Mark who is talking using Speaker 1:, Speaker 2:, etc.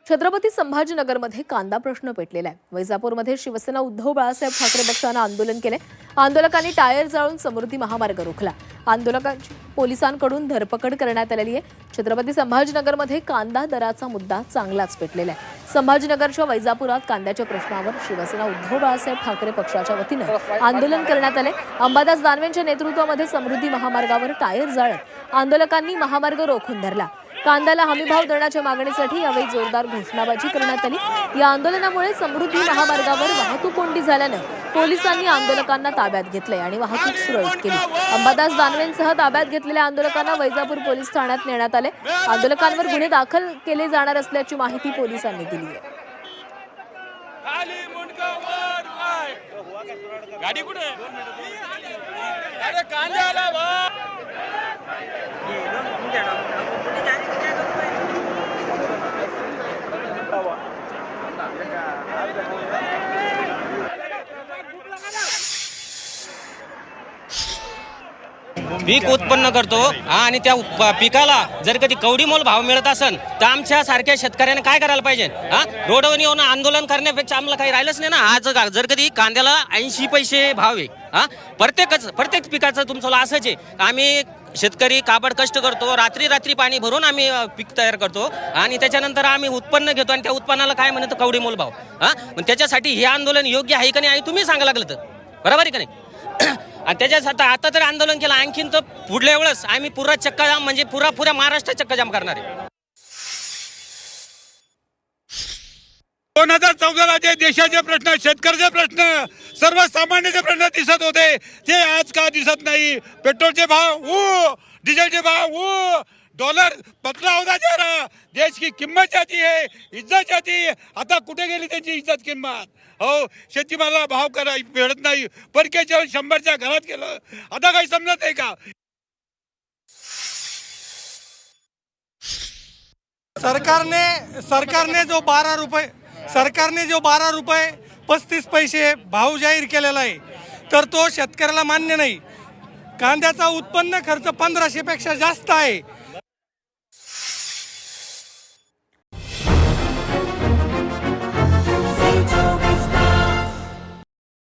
Speaker 1: छत्रपती संभाजीनगरमध्ये कांदा प्रश्न पेटलेला आहे। वैजापूरमध्ये शिवसेना उद्धव बाळासाहेब ठाकरे पक्षानं आंदोलन केले। आंदोलकांनी टायर जाळून समृद्धी महामार्ग रोखला। आंदोलकांची पोलिसांकडून धरपकड करण्यात आलेली आहे। छत्रपती संभाजीनगरमध्ये कांदा दराचा मुद्दा चांगलाच पेटलेला आहे। संभाजीनगरच्या वैजापुरात कांद्याच्या प्रश्नावर शिवसेना उद्धव बाळासाहेब ठाकरे पक्षाच्या वतीनं आंदोलन करण्यात आले। अंबादास दानवेंच्या नेतृत्वामध्ये समृद्धी महामार्गावर टायर जाळत आंदोलकांनी महामार्ग रोखून धरला। कांद्याला हमीभाव देण्याच्या मागणीसाठी यावेळी जोरदार घोषणाबाजी करण्यात आली। या आंदोलनामुळे समृद्धी महामार्गावर वाहतूक कोंडी झाल्याने पोलिसांनी आंदोलकांना ताब्यात घेतले आणि वाहतूक सुरळीत केली। अंबादास दानवेंसह ताब्यात घेतलेल्या आंदोलकांना वैजापूर पोलीस ठाण्यात नेण्यात आले। आंदोलकांवर गुन्हे दाखल केले जाणार असल्याची माहिती पोलिसांनी दिली आहे।
Speaker 2: गाडी कुठे अरे कांद्याला
Speaker 3: पीक उत्पन्न करतो आणि त्या पिकाला जर कधी कवडी मोल भाव मिळत असेल तर आमच्या सारख्या शेतकऱ्याने काय करायला पाहिजे? रोडवर येऊन आंदोलन करण्यापेक्षा आम्हाला काही राहिलंच नाही ना। आज जर कधी कांद्याला 80 पैसे भाव आहे, प्रत्येक पिकाचं तुमचं असंच आहे। आम्ही शेतकरी काबड कष्ट करतो, रात्री पाणी भरून आम्ही पीक तयार करतो आणि त्याच्यानंतर आम्ही उत्पन्न घेतो आणि त्या उत्पन्नाला काय म्हणतो? कवडी मोल भाव। पण त्याच्यासाठी हे आंदोलन योग्य आहे का नाही तुम्ही सांगा लागलं तर, बरोबर आहे का नाही? आणि त्याच्यासाठी आता तर आंदोलन केलं, आणखीन तर पुढल्या वेळेस आम्ही पुरा चक्काजाम म्हणजे पुऱ्या महाराष्ट्रात चक्काजाम करणार आहे।
Speaker 2: 2014 जे देशाचे प्रश्न, शेतकऱ्याचे प्रश्न, सर्वसामान्याचे प्रश्न दिसत होते ते आज का दिसत नाही? पेट्रोलचे भाव डीजलचे भाव डॉलर बदला होता जा रहा, देश की किंमत जाती है, इज्जत जाती है। आता कुठे गेली त्याची इज्जत किंमत? हो, शेतीमालाला भाव मिळत नाही, परकेच्या 100च्या घरात गेलं, आता काही समजत नाही का?
Speaker 4: सरकारने जो 12 रुपये 35 पैसे भाव जाहीर केलेला आहे तर तो शेतकऱ्याला मान्य नाही। कांद्याचा उत्पन्न खर्च 1500 पेक्षा जास्त आहे